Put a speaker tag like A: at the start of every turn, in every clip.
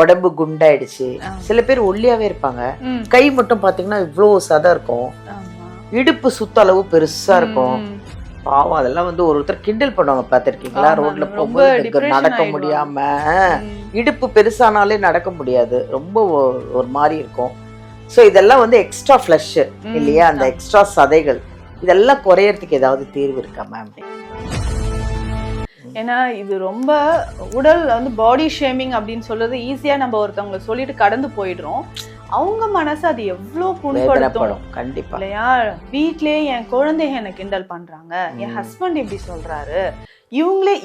A: உடம்பு குண்டாயிடுச்சு. சில பேர் ஒல்லியாவே இருப்பாங்க, கை மட்டும் பாத்தீங்கன்னா இவ்வளவு சதம் இருக்கும், இடுப்பு சுத்த அளவு பெருசா இருக்கும். பாவம் அதெல்லாம் வந்து ஒருத்தர் கிண்டல் பண்ணுவாங்க, பாத்திருக்கீங்களா? ரோட்ல போகும்போது நடக்க முடியாம, இடுப்பு பெருசானாலே நடக்க முடியாது, ரொம்ப ஒரு மாதிரி இருக்கும். ஸோ இதெல்லாம் வந்து எக்ஸ்ட்ரா ஃப்ளஷ் இல்லையா, அந்த எக்ஸ்ட்ரா சதைகள், இதெல்லாம் குறையறதுக்கு ஏதாவது தீர்வு இருக்கா மேம்?
B: ஏன்னா இது ரொம்ப உடல் வந்து பாடி ஷேமிங் அப்படின்னு சொல்றது ஈஸியா நம்ம ஒருத்தவங்களை சொல்லிட்டு கடந்து போயிடுறோம். அவங்க மனசு அது எவ்வளவு புண்படுத்தும்
A: கண்டிப்பா
B: இல்லையா? வீட்லயே என் குழந்தைங்க என்ன கிண்டல் பண்றாங்க, என் ஹஸ்பண்ட் இப்படி சொல்றாரு,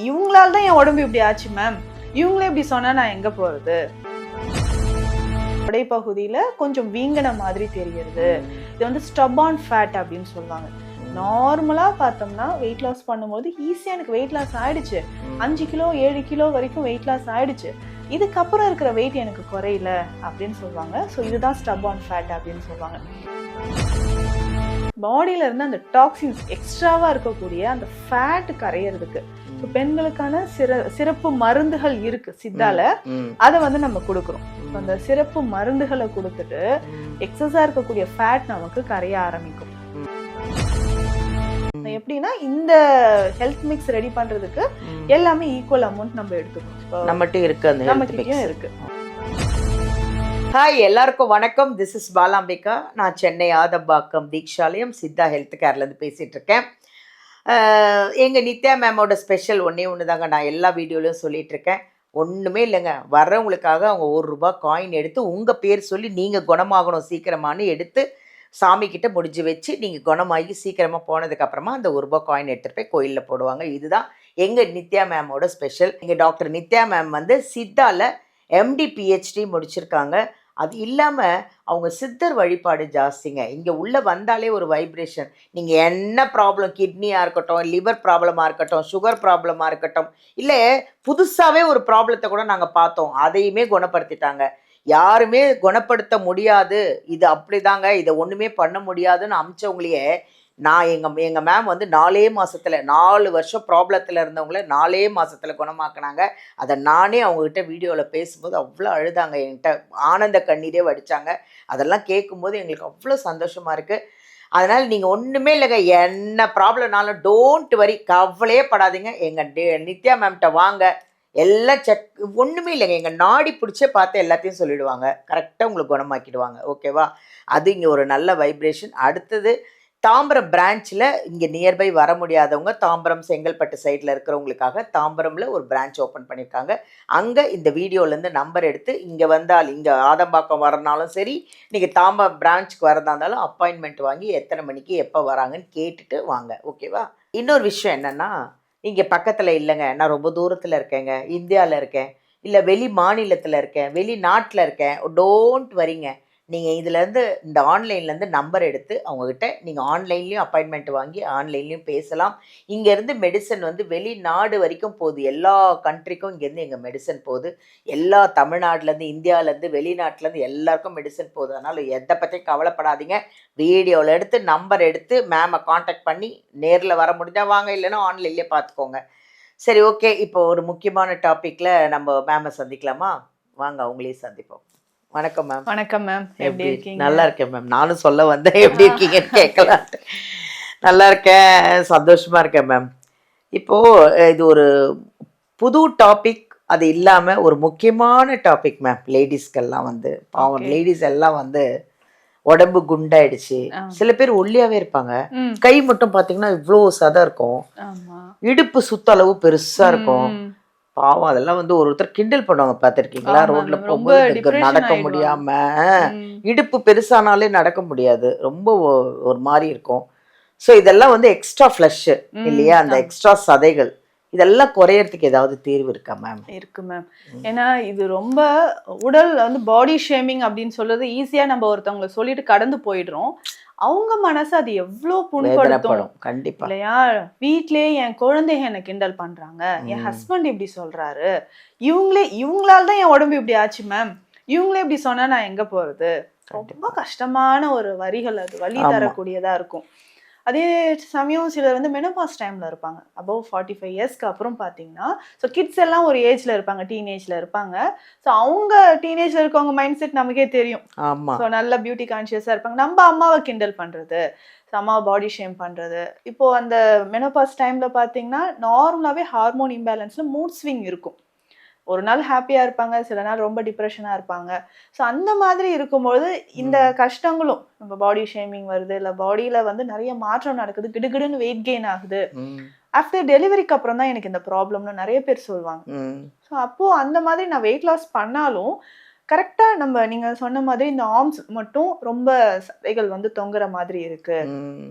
B: இவங்களால தான் என் உடம்பு இப்படி ஆச்சு மேம், இவங்களே இப்படி சொன்னா நான் எங்க போறது? பகுதியில கொஞ்சம் வீங்கின மாதிரி தெரிகிறது. இது வந்து ஸ்டபான் ஃபேட் அப்படின்னு சொல்லுவாங்க. நார்மலா பார்த்தோம்னா வெயிட் லாஸ் பண்ணும்போது ஈஸியா எனக்கு வெயிட் லாஸ் ஆயிடுச்சு, 5 கிலோ 7 கிலோ வரைக்கும் வெயிட் லாஸ் ஆயிடுச்சு, இதுக்கப்புறம் இருக்கிற வெயிட் எனக்கு குறையல அப்படின்னு சொல்லுவாங்க. ஸோ இதுதான் ஸ்டபான் ஃபேட் அப்படின்னு சொல்லுவாங்க. பாடியில இருந்து அந்த டாக்ஸின்ஸ் எக்ஸ்ட்ராவா இருக்கக்கூடிய அந்த ஃபேட் கரையிறதுக்கு பெண்களுக்கான சிறப்பு மருந்துகள் இருக்கு சித்தால, அதை வந்து நம்ம கொடுக்குறோம். அந்த சிறப்பு மருந்துகளை கொடுத்துட்டு எக்ஸஸா இருக்கக்கூடிய ஃபேட் நமக்கு கரைய ஆரம்பிக்கும். எப்படின்னா இந்த ஹெல்த் மிக்ஸ் ரெடி பண்றதுக்கு எல்லாமே ஈக்குவல் அமௌண்ட் நம்ம எடுத்துக்கணும்.
A: நம்மகிட்டயும் இருக்கு. ஹாய், எல்லாருக்கும் வணக்கம். This is Balambika. நான் சென்னை ஆதம்பாக்கம் தீக்ஷாலயம் சித்தா ஹெல்த் கேர்லேருந்து பேசிகிட்டு இருக்கேன். எங்கள் நித்யா மேமோட ஸ்பெஷல் ஒன்று தாங்க நான் எல்லா வீடியோலையும் சொல்லிகிட்ருக்கேன். ஒன்றுமே இல்லைங்க, வர்றவங்களுக்காக அவங்க ₹1 காயின் எடுத்து உங்கள் பேர் சொல்லி நீங்கள் குணமாகணும் சீக்கிரமானு எடுத்து சாமிக்கிட்ட முடிஞ்சு வச்சு நீங்கள் குணமாகி சீக்கிரமாக போனதுக்கப்புறமா அந்த ₹1 காயின் எடுத்துகிட்டு போய் கோயிலில் போடுவாங்க. இதுதான் எங்கள் நித்யா மேமோட ஸ்பெஷல். எங்கள் டாக்டர் நித்யா மேம் வந்து சித்தாவில் MD PhD முடிச்சிருக்காங்க. அது இல்லாமல் அவங்க சித்தர் வழிபாடு ஜாஸ்திங்க. இங்கே உள்ளே வந்தாலே ஒரு வைப்ரேஷன். நீங்கள் என்ன ப்ராப்ளம், கிட்னியாக இருக்கட்டும், லிவர் ப்ராப்ளமாக இருக்கட்டும், சுகர் ப்ராப்ளமாக இருக்கட்டும், இல்லை புதுசாகவே ஒரு ப்ராப்ளத்தை கூட நாங்கள் பார்த்தோம், அதையுமே குணப்படுத்திட்டாங்க. யாருமே குணப்படுத்த முடியாது, இது அப்படி தாங்க, இதை ஒன்றுமே பண்ண முடியாதுன்னு அமிச்சவங்களையே நான் எங்கள் மேம் வந்து 4 மாதத்தில் 4 வருஷம் ப்ராப்ளத்தில் இருந்தவங்கள 4 மாதத்தில் குணமாக்குனாங்க. அதை நானே அவங்கக்கிட்ட வீடியோவில் பேசும்போது அவ்வளோ அழுதாங்க, என்கிட்ட ஆனந்த கண்ணீரே வடித்தாங்க. அதெல்லாம் கேட்கும்போது எங்களுக்கு அவ்வளோ சந்தோஷமாக இருக்குது. அதனால் நீங்கள் ஒன்றுமே இல்லைங்க, என்ன ப்ராப்ளம்னாலும் டோன்ட் வரி, கவலையே படாதீங்க. எங்கள் நித்யா மேம்கிட்ட வாங்க, எல்லாம் செக், ஒன்றுமே இல்லைங்க, எங்கள் நாடி பிடிச்சே பார்த்து எல்லாத்தையும் சொல்லிவிடுவாங்க, கரெக்டாக உங்களுக்கு குணமாக்கிடுவாங்க. ஓகேவா? அது இங்கே ஒரு நல்ல வைப்ரேஷன். அடுத்தது தாம்பரம் பிரான்ச்சில் இங்கே நியர்பை வர முடியாதவங்க, தாம்பரம் செங்கல்பட்டு சைடில் இருக்கிறவங்களுக்காக தாம்பரமில் ஒரு பிரான்ச் ஓப்பன் பண்ணியிருக்காங்க. அங்கே இந்த வீடியோலேருந்து நம்பர் எடுத்து இங்கே வந்தால், இங்கே ஆதம்பாக்கம் வரனாலும் சரி, நீங்கள் தாம்பரம் பிரான்ச்சுக்கு வரதா இருந்தாலும் அப்பாயின்மெண்ட் வாங்கி எத்தனை மணிக்கு எப்போ வராங்கன்னு கேட்டுட்டு வாங்க. ஓகேவா? இன்னொரு விஷயம் என்னென்னா, இங்கே பக்கத்தில் இல்லைங்க, நான் ரொம்ப தூரத்தில் இருக்கேங்க, இந்தியாவில் இருக்கேன், இல்லை வெளி மாநிலத்தில் இருக்கேன், வெளிநாட்டில் இருக்கேன், டோன்ட் வரிங்க. நீங்கள் இதுலேருந்து இந்த ஆன்லைன்லேருந்து நம்பர் எடுத்து அவங்கக்கிட்ட நீங்கள் ஆன்லைன்லேயும் அப்பாயின்மெண்ட் வாங்கி ஆன்லைன்லேயும் பேசலாம். இங்கேருந்து மெடிசன் வந்து வெளிநாடு வரைக்கும் போகுது, எல்லா கண்ட்ரிக்கும் இங்கேருந்து எங்கள் மெடிசன் போகுது. எல்லா தமிழ்நாட்டிலேருந்து, இந்தியாவிலேருந்து, வெளிநாட்டிலேருந்து எல்லாருக்கும் மெடிசன் போகுது. அதனால் எதை பற்றியும் கவலைப்படாதீங்க. வீடியோவில் எடுத்து நம்பர் எடுத்து மேமை காண்டாக்ட் பண்ணி நேரில் வர முடிஞ்சால் வாங்க, இல்லைன்னா ஆன்லைன்லேயே பார்த்துக்கோங்க. சரி, ஓகே. இப்போ ஒரு முக்கியமான டாப்பிக்கில் நம்ம மேமை சந்திக்கலாமா? வாங்க, அவங்களையும் சந்திப்போம். வணக்கம் மேம்.
B: வணக்கம் மேம், எப்படி இருக்கீங்க?
A: நல்லா இருக்கேன் மேம். நானும் சொல்ல வந்தேன் எப்படி இருக்கீங்கன்னு கேட்கலாம். நல்லா இருக்கேன், சந்தோஷமா இருக்கேன் மேம். இப்போது இது ஒரு புது டாபிக், அது இல்லாமல் ஒரு முக்கியமான டாபிக் மேம். லேடிஸ்க்கெல்லாம் வந்து பாவம், லேடிஸ் எல்லாம் வந்து உடம்பு குண்டாயிடுச்சு. சில பேர் ஒல்லியாவே இருப்பாங்க, கை மட்டும் பார்த்தீங்கன்னா இவ்வளோ சதம் இருக்கும், இடுப்பு சுத்த அளவு பெருசாக இருக்கும். பாவம் அதெல்லாம் வந்து ஒருத்தர் கிண்டல் பண்ணுவாங்க, பார்த்துருக்கீங்களா? ரோட்ல போகும்போது நடக்க முடியாம, இடுப்பு பெருசானாலே நடக்க முடியாது, ரொம்ப ஒரு மாதிரி இருக்கும். ஸோ இதெல்லாம் வந்து எக்ஸ்ட்ரா ஃப்ளஷ் இல்லையா, அந்த எக்ஸ்ட்ரா சதைகள், இதெல்லாம் குறையறதுக்கு ஏதாவது தீர்வு இருக்கா மேம்?
B: இருக்கு மேம். ஏன்னா இது ரொம்ப உடல் வந்து பாடி ஷேமிங் அப்படின்னு சொல்றது ஈஸியா நம்ம ஒருத்தவங்களை சொல்லிட்டு கடந்து போயிடுறோம். அவங்க மனசு அது எவ்வளவு புண்படுத்தும்.
A: கண்டிப்பா
B: இல்லையா? வீட்லயே என் குழந்தைங்க என்ன கிண்டல் பண்றாங்க, என் ஹஸ்பண்ட் இப்படி சொல்றாரு, இவங்களால தான் என் உடம்பு இப்படி ஆச்சு மேம், இவங்களே இப்படி சொன்னா நான் எங்க போறது? ரொம்ப கஷ்டமான ஒரு வரிகள், அது வலி தரக்கூடியதா இருக்கும். அதே சமயம் சிலர் வந்து மெனோபாஸ் டைம்ல இருப்பாங்க. அபவ் 45 இயர்ஸ்க்கு அப்புறம் பார்த்தீங்கன்னா, ஸோ கிட்ஸ் எல்லாம் ஒரு ஏஜ்ல இருப்பாங்க, டீனேஜ்ல இருப்பாங்க. ஸோ அவங்க டீனேஜ்ல இருக்கவங்க மைண்ட் செட் நமக்கே தெரியும்.
A: ஆமா.
B: ஸோ நல்ல பியூட்டி கான்ஷியஸா இருப்பாங்க. நம்ம அம்மாவை கிண்டல் பண்றது, அம்மாவை பாடி ஷேம் பண்றது. இப்போ அந்த மெனோபாஸ் டைம்ல பார்த்தீங்கன்னா, நார்மலாவே ஹார்மோன் இம்பேலன்ஸ்ல மூட் ஸ்விங் இருக்கும். ஒரு நாள் ஹாப்பியா இருப்பாங்க, சில நாள் ரொம்ப டிப்ரெஷனா இருப்பாங்க. ஸோ அந்த மாதிரி இருக்கும்போது இந்த கஷ்டங்களும் நம்ம பாடி ஷேமிங் வருது, இல்ல பாடியில வந்து நிறைய மாற்றம் நடக்குது, கிடுகிடுன்னு வெயிட் கெயின் ஆகுது. ஆஃப்டர் டெலிவரிக்கு அப்புறம் தான் எனக்கு இந்த ப்ராப்ளம்னு நிறைய பேர் சொல்லுவாங்க. ஸோ அப்போ அந்த மாதிரி நான் வெயிட் லாஸ் பண்ணாலும் கரெக்டா நம்ம நீங்க சொன்ன மாதிரி இந்த ஆர்ம்ஸ் மட்டும் ரொம்ப சதைகள் வந்து தொங்குற மாதிரி இருக்கு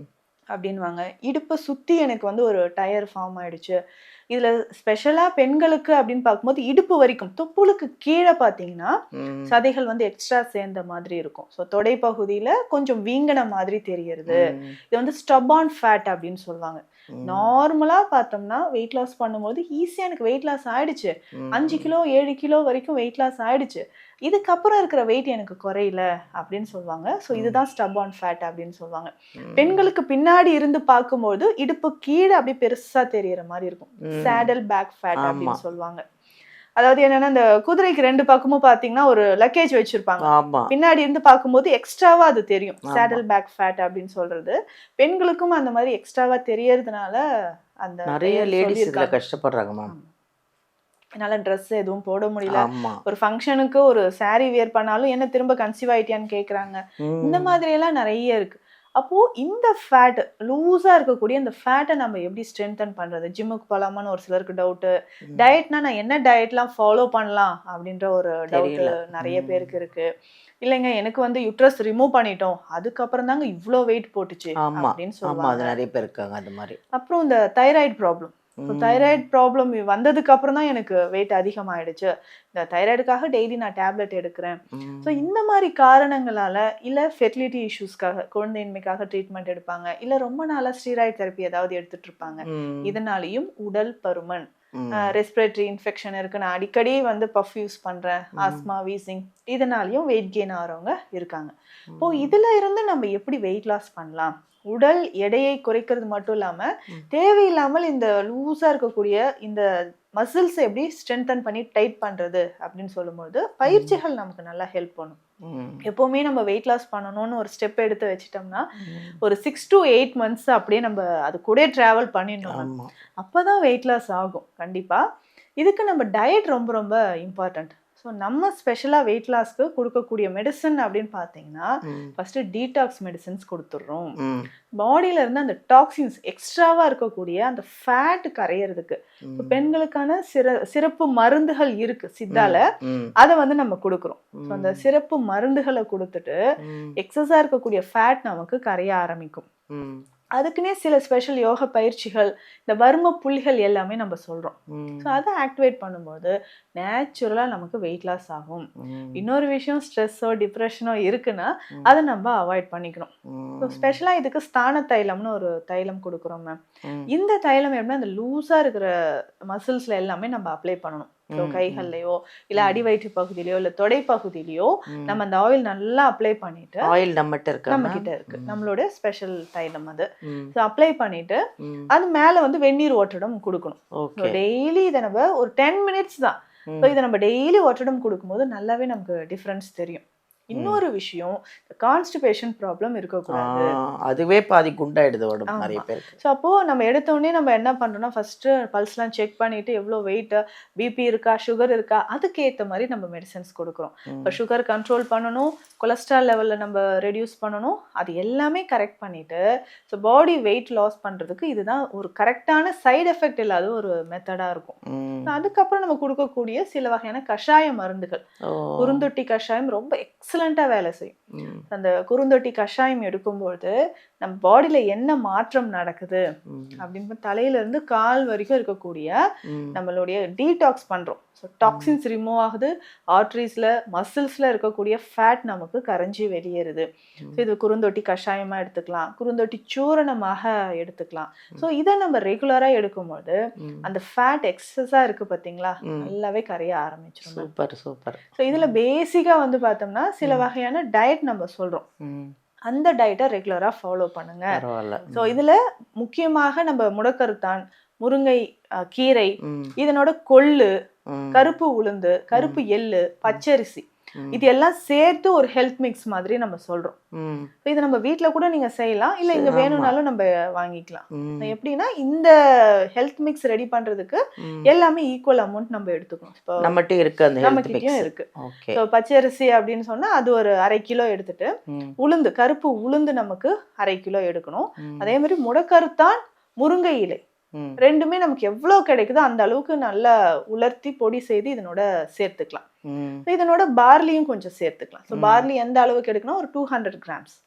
B: அப்படின்வாங்க. இடுப்பை சுத்தி எனக்கு வந்து ஒரு டயர் ஃபார்ம் ஆயிடுச்சு. இதுல ஸ்பெஷலா பெண்களுக்கு அப்படின்னு பார்க்கும்போது இடுப்பு வரைக்கும் தொப்புளுக்கு கீழே பார்த்தீங்கன்னா சதைகள் வந்து எக்ஸ்ட்ரா சேர்ந்த மாதிரி இருக்கும். ஸோ தொடை பகுதியில கொஞ்சம் வீங்கின மாதிரி தெரியறது. இது வந்து ஸ்டபான் ஃபேட் அப்படின்னு சொல்லுவாங்க. நார்மலா பார்த்தோம்னா வெயிட் லாஸ் பண்ணும்போது ஈஸியா எனக்கு வெயிட் லாஸ் ஆயிடுச்சு, 5 கிலோ 7 கிலோ வரைக்கும் வெயிட் லாஸ் ஆயிடுச்சு, இதுக்கப்புறம் இருக்கிற வெயிட் எனக்கு குறையல அப்படின்னு சொல்லுவாங்க. ஸோ இதுதான் ஸ்டபான் ஃபேட் அப்படின்னு சொல்லுவாங்க. பெண்களுக்கு பின்னாடி இருந்து பார்க்கும்போது இடுப்பு கீழே அப்படியே பெருசா தெரியற மாதிரி இருக்கும். சேடல் பேக் ஃபேட் அப்படின்னு சொல்லுவாங்க. அதாவது என்னன்னா இந்த குதிரைக்கு 2 பக்கமும் பாத்தீங்கன்னா ஒரு லக்கேஜ் வச்சிருப்பாங்க. பின்னாடி இருந்து பார்க்கும்போது எக்ஸ்ட்ராவா அது தெரியும். சேடல் பேக் ஃபேட் அப்படின்னு சொல்றது பெண்களுக்கும் அந்த மாதிரி எக்ஸ்ட்ராவா தெரியறதுனால அந்த
A: நிறைய லேடிஸ் இதுல கஷ்டப்படுறாங்க மேம்.
B: என்னால ட்ரெஸ் எதுவும் போட முடியல, ஒரு ஃபங்க்ஷனுக்கு ஒரு சாரி வியர் பண்ணாலும் என்ன திரும்ப கன்சீவ் ஆயிட்டியான்னு கேக்குறாங்க. இந்த மாதிரி எல்லாம் நிறைய இருக்கு. அப்போ இந்த ஃபேட் லூஸா இருக்கக்கூடிய இந்த ஃபேட்டை நம்ம எப்படி ஸ்ட்ரென்தன் பண்றது? ஜிம்முக்கு போலாமான்னு ஒரு சிலருக்கு டவுட்டு. டயட்னா நான் என்ன டயட்லாம் ஃபாலோ பண்ணலாம் அப்படின்ற ஒரு டவுட்டு நிறைய பேருக்கு இருக்கு. இல்லைங்க எனக்கு வந்து யுட்ரஸ் ரிமூவ் பண்ணிட்டோம், அதுக்கப்புறம் தாங்க இவ்வளோ வெயிட் போட்டுச்சு அப்படின்னு சொல்லுவாங்க.
A: நிறைய பேர் இருக்காங்க அது மாதிரி.
B: அப்புறம் இந்த தைராய்டு ப்ராப்ளம். தைராய்டு ப்ராப்ளம் வந்ததுக்கு அப்புறம் தான் எனக்கு வெயிட் அதிகமாயிடுச்சு, இந்த தைராய்டுக்காக டெய்லி நான் டேப்லெட் எடுக்கிறேன். ஸோ இந்த மாதிரி காரணங்களால இல்ல ஃபெர்டிலிட்டி இஷ்யூஸ்க்காக குழந்தையின்மைக்காக ட்ரீட்மெண்ட் எடுப்பாங்க, இல்ல ரொம்ப நாளா ஸ்டீராய்டு தெரப்பி ஏதாவது எடுத்துட்டு இருப்பாங்க. இதனாலையும் உடல் பருமன், ரெஸ்பிரேட்டரி இன்ஃபெக்ஷன் இருக்கு, நான் அடிக்கடி வந்து பஃப் யூஸ் பண்றேன், ஆஸ்மா வீசிங், இதனாலையும் வெயிட் கெயின் ஆகிறவங்க இருக்காங்க. இப்போ இதுல இருந்து நம்ம எப்படி வெயிட் லாஸ் பண்ணலாம்? உடல் எடையை குறைக்கிறது மட்டும் இல்லாம தேவையில்லாமல் இந்த லூஸா இருக்கக்கூடிய இந்த மசில்ஸ் எப்படி ஸ்ட்ரென்தன் பண்ணி டைட் பண்றது அப்படின்னு சொல்லும்போது பயிற்சிகள் நமக்கு நல்லா ஹெல்ப் பண்ணும். எப்பவுமே நம்ம வெயிட் லாஸ் பண்ணணும்னு ஒரு ஸ்டெப் எடுத்து வச்சிட்டோம்னா ஒரு 6 to 8 months அப்படியே நம்ம அது கூட டிராவல் பண்ணிடணும். அப்பதான் வெயிட் லாஸ் ஆகும் கண்டிப்பா. இதுக்கு நம்ம டயட் ரொம்ப ரொம்ப இம்பார்ட்டன்ட். ஸோ நம்ம ஸ்பெஷலாக வெயிட் லாஸ்க்கு கொடுக்கக்கூடிய மெடிசன் அப்படின்னு பார்த்தீங்கன்னா ஃபர்ஸ்ட் டீடாக்ஸ் மெடிசன்ஸ் கொடுத்துட்றோம். பாடியில இருந்து அந்த டாக்ஸின்ஸ் எக்ஸ்ட்ராவா இருக்கக்கூடிய அந்த ஃபேட் கரையிறதுக்கு பெண்களுக்கான சிறப்பு மருந்துகள் இருக்கு சித்தால, அதை வந்து நம்ம கொடுக்குறோம். ஸோ அந்த சிறப்பு மருந்துகளை கொடுத்துட்டு எக்ஸஸா இருக்கக்கூடிய ஃபேட் நமக்கு கரைய ஆரம்பிக்கும். அதுக்குன்னே சில ஸ்பெஷல் யோகா பயிற்சிகள், இந்த வர்ம புள்ளிகள் எல்லாமே நம்ம சொல்றோம். ஸோ அதை ஆக்டிவேட் பண்ணும்போது நேச்சுரலா நமக்கு வெயிட் லாஸ் ஆகும். இன்னொரு விஷயம், ஸ்ட்ரெஸ்ஸோ டிப்ரெஷனோ இருக்குன்னா அதை நம்ம அவாய்ட் பண்ணிக்கணும். ஸோ ஸ்பெஷலா இதுக்கு ஸ்தான தைலம்னு ஒரு தைலம் கொடுக்குறோம் மேம். இந்த தைலம் எப்படின்னா அந்த லூஸா இருக்கிற மசில்ஸ்ல எல்லாமே நம்ம அப்ளை பண்ணணும். ஸோ கைகள்லையோ இல்ல அடி வயிற்று பகுதியிலையோ இல்ல தொடை பகுதியிலையோ நம்ம அந்த ஆயில் நல்லா அப்ளை பண்ணிட்டு, ஆயில் நம்ம கிட்ட இருக்கு நம்மளோட ஸ்பெஷல் தைலம் அது. ஸோ அப்ளை பண்ணிட்டு அது மேல வந்து வெந்நீர் ஒற்றடம் கொடுக்கணும். டெய்லி இதை நம்ம ஒரு 10 minutes தான். ஸோ இதை நம்ம டெய்லி ஒற்றடம் கொடுக்கும்போது நல்லாவே நமக்கு டிஃபரன்ஸ் தெரியும். இன்னொரு விஷயம், கான்ஸ்டிபேஷன் ப்ராப்ளம் இருக்கக்கூடாது.
A: அதுவே பாதி குண்டாயிடுது உடம்பு நிறைய பேருக்கு.
B: ஸோ அப்போ நம்ம எடுத்தோடனே நம்ம என்ன பண்றோம்னா ஃபர்ஸ்ட் பல்ஸ்லாம் செக் பண்ணிட்டு எவ்வளோ வெயிட், பிபி இருக்கா, சுகர் இருக்கா, அதுக்கு ஏற்ற மாதிரி நம்ம மெடிசன்ஸ் கொடுக்குறோம். இப்போ சுகர் கண்ட்ரோல் பண்ணணும், கொலஸ்ட்ரால் லெவலில் நம்ம ரெடியூஸ் பண்ணணும், அது எல்லாமே கரெக்ட் பண்ணிட்டு ஸோ பாடி வெயிட் லாஸ் பண்றதுக்கு இதுதான் ஒரு கரெக்டான சைடு எஃபெக்ட் இல்லாத ஒரு மெத்தடா இருக்கும். அதுக்கப்புறம் நம்ம கொடுக்கக்கூடிய சில வகையான கஷாய மருந்துகள், குறுந்தொட்டி கஷாயம் ரொம்ப எக்ஸலண்டா வேலை செய்யும். அந்த குறுந்தொட்டி கஷாயம் எடுக்கும்போது நம்ம பாடியில என்ன மாற்றம் நடக்குது அப்படின்னு தலையில இருந்து கால் வரைக்கும் இருக்கக்கூடிய நம்மளுடைய டீடாக்ஸ் பண்றோம். ஸோ டாக்ஸின்ஸ் ரிமூவ் ஆகுது, ஆர்ட்ரிஸ்ல மசில்ஸ்ல இருக்கக்கூடிய ஃபேட் நமக்கு கரைஞ்சி வெளியேறுது. ஸோ இது குறுந்தொட்டி கஷாயமா எடுத்துக்கலாம், குறுந்தொட்டி சூரணமாக எடுத்துக்கலாம். ஸோ இதை நம்ம ரெகுலரா எடுக்கும்போது அந்த ஃபேட் எக்ஸஸா இருக்கு பார்த்தீங்களா, நல்லாவே கரைய ஆரம்பிச்சிடும்.
A: Super super.
B: ஸோ இதுல பேசிக்கா வந்து பார்த்தோம்னா சில வகையான டயட் நம்ம சொல்றோம். அந்த டயட்டை ரெகுலரா ஃபாலோ பண்ணுங்க.
A: பரவாயில்ல.
B: ஸோ இதுல முக்கியமாக நம்ம முடக்கருத்தான், முருங்கை கீரை, இதனோட கொள்ளு, கருப்பு உளுந்து, கருப்பு எள்ளு, பச்சரிசி, இது எல்லாம் சேர்த்து ஒரு ஹெல்த் மிக்ஸ் மாதிரி நம்ம சொல்றோம். இது நம்ம வீட்ல கூட நீங்க செய்யலாம், இல்ல இங்க வேணும்னாலும் நம்ம வாங்கிக்கலாம். எப்படின்னா இந்த ஹெல்த் மிக்ஸ் ரெடி பண்றதுக்கு எல்லாமே ஈக்குவல் அமௌண்ட் நம்ம எடுத்துக்கணும். இப்போ
A: நம்மகிட்ட இருக்கு, அந்த
B: நம்மகிட்டயும் இருக்கு. ஸோ பச்சரிசி அப்படின்னு சொன்னா அது ஒரு 1/2 கிலோ எடுத்துட்டு, உளுந்து, கருப்பு உளுந்து நமக்கு 1/2 கிலோ எடுக்கணும். அதே மாதிரி முடக்கருத்தான், முருங்கை இலை ரெண்டுமே நமக்கு எவ்வளவு கிடைக்குதோ அந்த அளவுக்கு நல்லா உலர்த்தி பொடி செய்து இதனோட சேர்த்துக்கலாம். இதனோட பார்லியும் கொஞ்சம் சேர்த்துக்கலாம். ஸோ பார்லி எந்த அளவுக்கு எடுக்கணும், ஒரு 200 கிராம்ஸ்.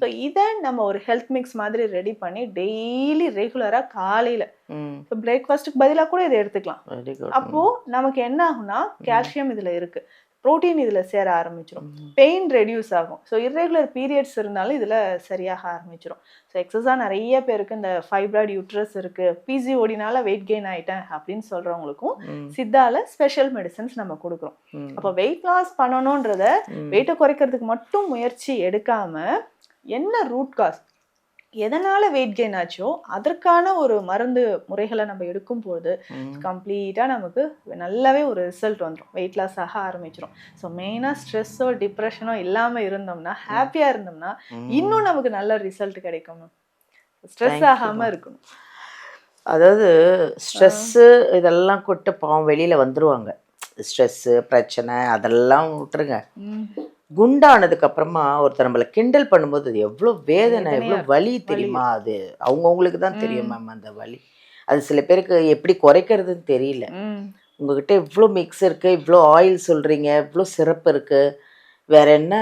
B: ஸோ இதை நம்ம ஒரு ஹெல்த் மிக்ஸ் மாதிரி ரெடி பண்ணி டெய்லி ரெகுலரா காலையில பிரேக்ஃபாஸ்ட்டுக்கு பதிலாக கூட இதை எடுத்துக்கலாம். அப்போ நமக்கு என்ன ஆகும்னா, கால்சியம் இதுல இருக்கு, புரோட்டீன் இதுல சேர ஆரம்பிச்சிடும், பெயின் ரெடியூஸ் ஆகும். ஸோ இர்ரெகுலர் பீரியட்ஸ் இருந்தாலும் இதுல சரியாக ஆரம்பிச்சிடும். ஸோ எக்ஸஸாக நிறைய பேருக்கு இந்த ஃபைப்ராய்டு யூட்ரஸ் இருக்கு, பிசிஓடினால வெயிட் கெயின் ஆயிட்டேன் அப்படின்னு சொல்றவங்களுக்கும் சித்தால ஸ்பெஷல் மெடிசன்ஸ் நம்ம கொடுக்குறோம். அப்போ வெயிட் லாஸ் பண்ணணும்ன்றத வெயிட்டை குறைக்கிறதுக்கு மட்டும் முயற்சி எடுக்காம, என்ன ரூட் காஸ், எதனால வெயிட் கெயின் ஆச்சோ அதற்கான ஒரு மருந்து முறைகளை நம்ம எடுக்கும் போது கம்ப்ளீட்டா நமக்கு நல்லாவே ஒரு ரிசல்ட் வந்துடும், வெயிட் லாஸ் ஆக ஆரம்பிச்சிடும். ஸோ மெயினா ஸ்ட்ரெஸ்ஸோ டிப்ரெஷனோ இல்லாம இருந்தோம்னா, ஹாப்பியா இருந்தோம்னா இன்னும் நமக்கு நல்ல ரிசல்ட் கிடைக்கும். ஸ்ட்ரெஸ் ஆகாம இருக்கணும்.
A: அதாவது ஸ்ட்ரெஸ்ஸு இதெல்லாம் கொட்டு பாவம் வெளியில வந்துருவாங்க. ஸ்ட்ரெஸ்ஸு பிரச்சனை அதெல்லாம் விட்டுருங்க, குண்டானதுக்கு அப்புறமா ஒருத்தர் நம்மளை கிண்டல் பண்ணும்போது அது எவ்வளோ வேதனை, எவ்வளோ வலி தெரியுமா? அது அவங்கவுங்களுக்கு தான் தெரியும் மேம் அந்த வலி. அது சில பேருக்கு எப்படி குறைக்கிறதுன்னு தெரியல. உங்ககிட்ட இவ்வளோ மிக்ஸ் இருக்கு, இவ்வளோ ஆயில் சொல்றீங்க, இவ்வளோ சிறப்பு இருக்கு, வேற என்ன,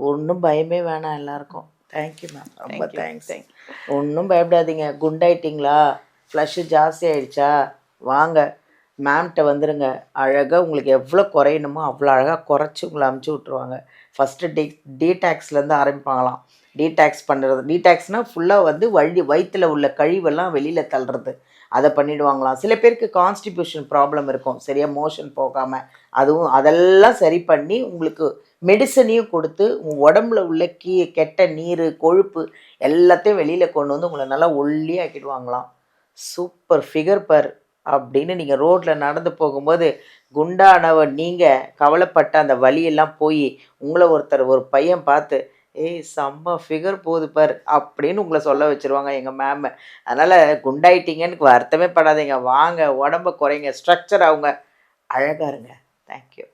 A: ஒன்றும் பயமே வேணாம் எல்லாருக்கும். தேங்க்யூ மேம், ரொம்ப தேங்க்ஸ். ஒன்றும் பயப்படாதீங்க. குண்டாயிட்டிங்களா, ஃப்ளஷ் ஜாஸ்தி ஆயிடுச்சா, வாங்க மேம்கிட்ட வந்துடுங்க. அழகாக உங்களுக்கு எவ்வளோ குறையணுமோ அவ்வளோ அழகாக குறைச்சி உங்களை அமுச்சு விட்ருவாங்க. ஃபஸ்ட்டு டீடாக்ஸ்லேருந்து ஆரம்பிப்பாங்களாம். டீடாக்ஸ் பண்ணுறது, டீடாக்ஸ்னால் ஃபுல்லாக வந்து வயிற்றில் உள்ள கழிவெல்லாம் வெளியில் தள்ளுறது, அதை பண்ணிவிடுவாங்களாம். சில பேருக்கு கான்ஸ்டிபியூஷன் ப்ராப்ளம் இருக்கும், சரியாக மோஷன் போகாமல், அதுவும் அதெல்லாம் சரி பண்ணி உங்களுக்கு மெடிசனையும் கொடுத்து உங்கள் உடம்புல உள்ள கெட்ட நீர், கொழுப்பு எல்லாத்தையும் வெளியில் கொண்டு வந்து உங்களை நல்லா ஒல்லியாக்கிடுவாங்களாம். சூப்பர் ஃபிகர் பர் அப்படின்னு நீங்கள் ரோட்டில் நடந்து போகும்போது குண்டானவன் நீங்கள் கவலைப்பட்ட அந்த வலியெல்லாம் போய் உங்களை ஒரு பையன் பார்த்து, ஏய் செம்ம ஃபிகர் போகுது பார் அப்படின்னு உங்களை சொல்ல வச்சுருவாங்க எங்கள் மேம். அதனால் குண்டாயிட்டீங்கன்னு வருத்தமே படாதீங்க, வாங்க உடம்ப குறைங்க, ஸ்ட்ரக்சர் அவங்க அழகாக இருங்க. தேங்க்யூ.